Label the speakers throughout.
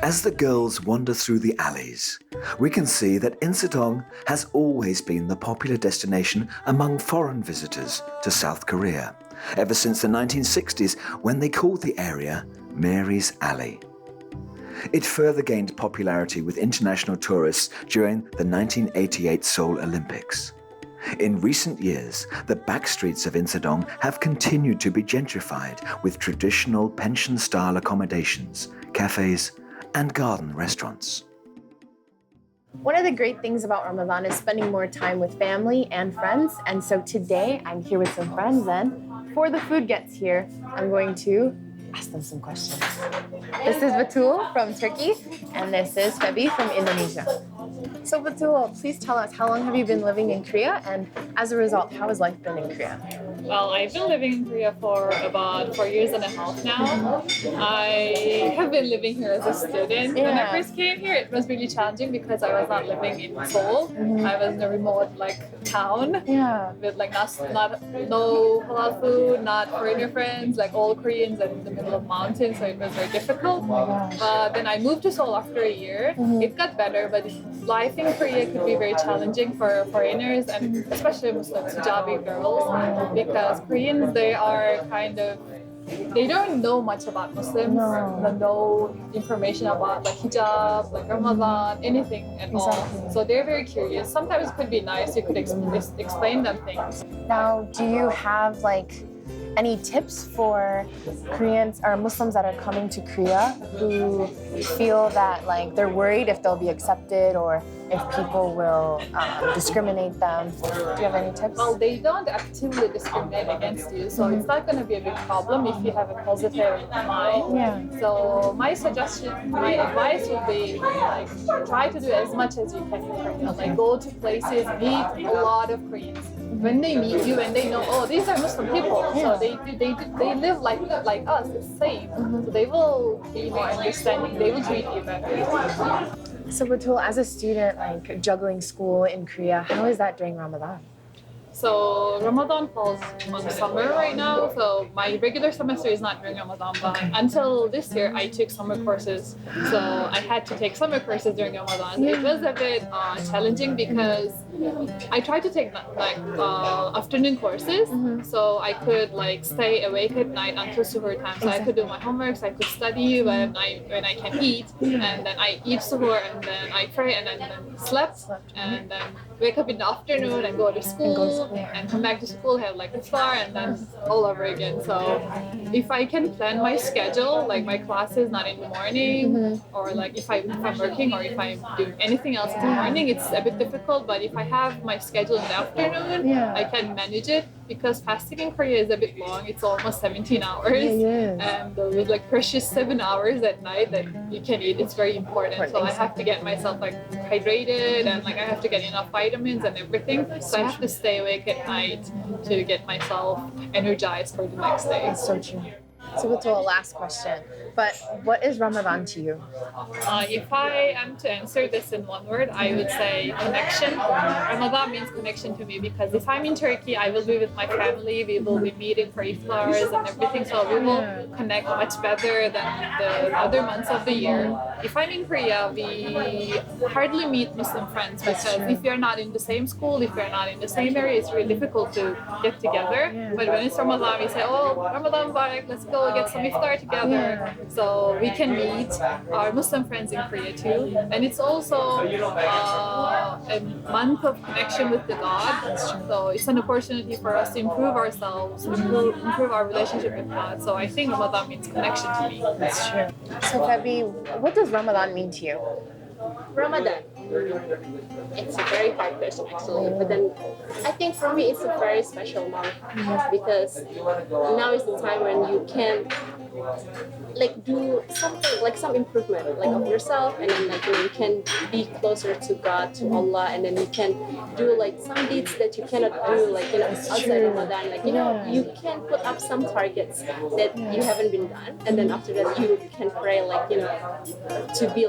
Speaker 1: As the girls wander through the alleys, we can see that Insa-dong has always been the popular destination among foreign visitors to South Korea, ever since the 1960s when they called the area Mary's Alley. It further gained popularity with international tourists during the 1988 Seoul Olympics. In recent years, the back streets of Insa-dong have continued to be gentrified with traditional pension-style accommodations, cafes, and garden restaurants.
Speaker 2: One of the great things about Ramadan is spending more time with family and friends. And so today I'm here with some friends, and before the food gets here, I'm going to ask them some questions. This is Batul from Turkey, and this is Febi from Indonesia. So Batul, please tell us, how long have you been living in Korea? And as a result, how has life been in Korea?
Speaker 3: Well, I've been living in Korea for about 4 years and a half now. I have been living here as a student. When I first came here, it was really challenging because I was not living in Seoul. I was in a remote town with no halal food, not foreigner friends, all Koreans and in the middle of mountains, so it was very difficult. But then I moved to Seoul after a year. It got better, but life in Korea could be very challenging for foreigners and especially Muslims, hijabi girls, because Koreans, they don't know much about Muslims, no information about hijab, Ramadan, anything at all. So they're very curious. Sometimes it could be nice, you could explain them things.
Speaker 2: Now, do you have any tips for Koreans or Muslims that are coming to Korea who feel that they're worried if they'll be accepted or if people will discriminate them? Do you have any tips?
Speaker 3: Well, they don't actively discriminate against you, so it's not going to be a big problem if you have a positive mind. So my advice would be try to do as much as you can in Korea. Go to places, meet a lot of Koreans. When they meet you and they know, oh, these are Muslim people, so they live like us, the same. So they will be more understanding. They will treat you better.
Speaker 2: So Batul, as a student, juggling school in Korea, how is that during Ramadan?
Speaker 3: So Ramadan falls on summer right now, so my regular semester is not during Ramadan, but until this year I took summer courses. So I had to take summer courses during Ramadan. It was a bit challenging because I tried to take afternoon courses, so I could stay awake at night until suhoor time. So I could do my homeworks, I could study when I can eat, and then I eat suhoor, and then I pray, and then slept, and then wake up in the afternoon and go to school, and come back to school, have Iftar, and then all over again. So if I can plan my schedule, my classes not in the morning, or if I'm working or if I'm doing anything else in the morning, it's a bit difficult. But if I have my schedule in the afternoon, I can manage it, because fasting in Korea is a bit long. It's almost 17 hours, and with precious 7 hours at night that you can eat, it's very important. So I have to get myself hydrated, and I have to get enough vitamins and everything. So I have to stay awake at night to get myself energized for the next day.
Speaker 2: That's so true. So Batul, last question. But what is Ramadan to you?
Speaker 3: If I am to answer this in one word, I would say connection. Ramadan means connection to me, because if I'm in Turkey, I will be with my family. We will be meeting for Iftars and everything, so we will connect much better than the other months of the year. If I'm in Korea, we hardly meet Muslim friends, because if you're not in the same school, if you're not in the same area, it's really difficult to get together. But when it's Ramadan, we say, oh, Ramadan Mubarak, let's go get some Iftar together. So we can meet our Muslim friends in Korea too. And it's also a month of connection with the God. So it's an opportunity for us to improve ourselves, improve our relationship with God. So I think Ramadan means connection to me.
Speaker 2: That's true. So Febi, what does Ramadan mean to you?
Speaker 4: Ramadan. It's a very hard question actually, but then I think for me it's a very special month because now is the time when you can do something, some improvement of yourself, and then you can be closer to God, to Allah, and then you can do some deeds that you cannot do outside Ramadan. You can put up some targets that you haven't been done, and then after that you can pray to be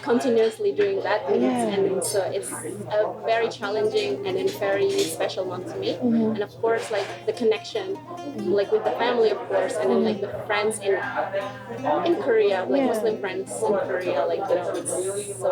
Speaker 4: continuously doing that, and so it's a very challenging and then very special month to me. And of course the connection with the family, of course, and then the friends friends in Korea, like Muslim friends in Korea, like it's so.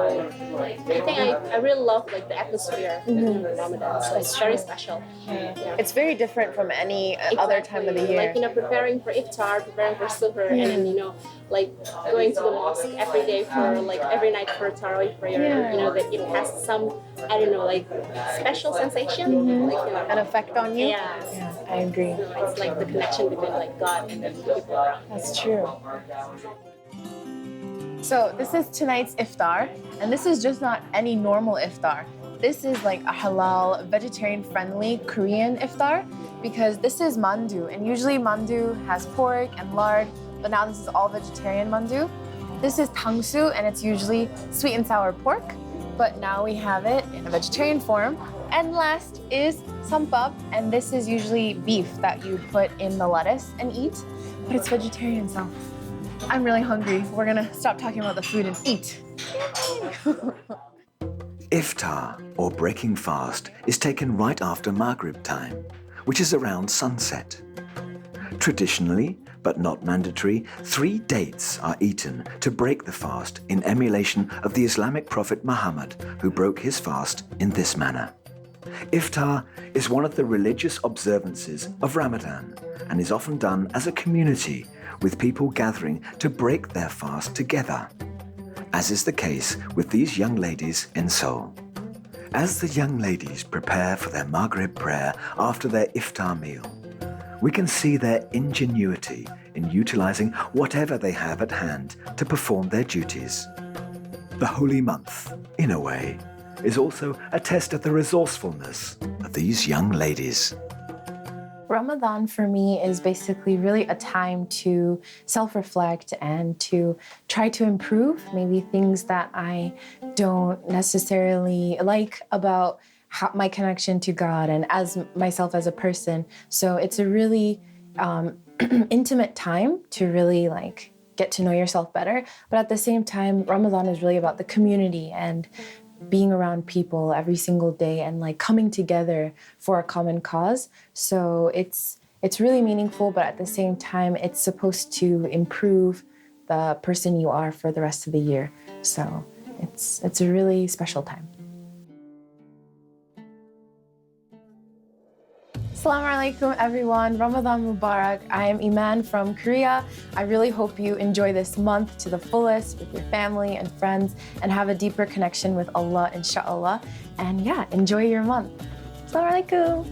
Speaker 4: I think I really love like the atmosphere in Ramadan. So it's very special. Yeah.
Speaker 2: It's very different from any other time of the year.
Speaker 4: Like preparing for Iftar, preparing for Suhoor, and then like going to the mosque every day for like every night for Tarawih prayer. That it has some like special sensation, like
Speaker 2: an effect on you.
Speaker 4: Yeah,
Speaker 2: I agree.
Speaker 4: It's like the connection between like God and the people around.
Speaker 2: That's true. So this is tonight's iftar, and this is just not any normal iftar. This is like a halal, vegetarian-friendly Korean iftar because this is mandu, and usually mandu has pork and lard, but now this is all vegetarian mandu. This is tangsu, and it's usually sweet and sour pork, but now we have it in a vegetarian form. And last is sampap, and this is usually beef that you put in the lettuce and eat, but it's vegetarian, so I'm really hungry. We're gonna stop talking about the food and eat.
Speaker 1: Iftar, or breaking fast, is taken right after Maghrib time, which is around sunset. Traditionally, but not mandatory, 3 dates are eaten to break the fast in emulation of the Islamic prophet Muhammad, who broke his fast in this manner. Iftar is one of the religious observances of Ramadan and is often done as a community, with people gathering to break their fast together, as is the case with these young ladies in Seoul. As the young ladies prepare for their Maghrib prayer after their iftar meal, we can see their ingenuity in utilizing whatever they have at hand to perform their duties. The holy month, in a way, is also a test of the resourcefulness of these young ladies.
Speaker 2: Ramadan for me is basically really a time to self-reflect and to try to improve maybe things that I don't necessarily like about my connection to God and as myself as a person. So it's a really intimate time to really like get to know yourself better. But at the same time, Ramadan is really about the community and being around people every single day and like coming together for a common cause. So it's really meaningful, but at the same time, it's supposed to improve the person you are for the rest of the year. So it's a really special time. Assalamu alaikum everyone, Ramadan Mubarak. I am Iman from Korea. I really hope you enjoy this month to the fullest with your family and friends and have a deeper connection with Allah, inshallah. And yeah, enjoy your month. Assalamu alaikum.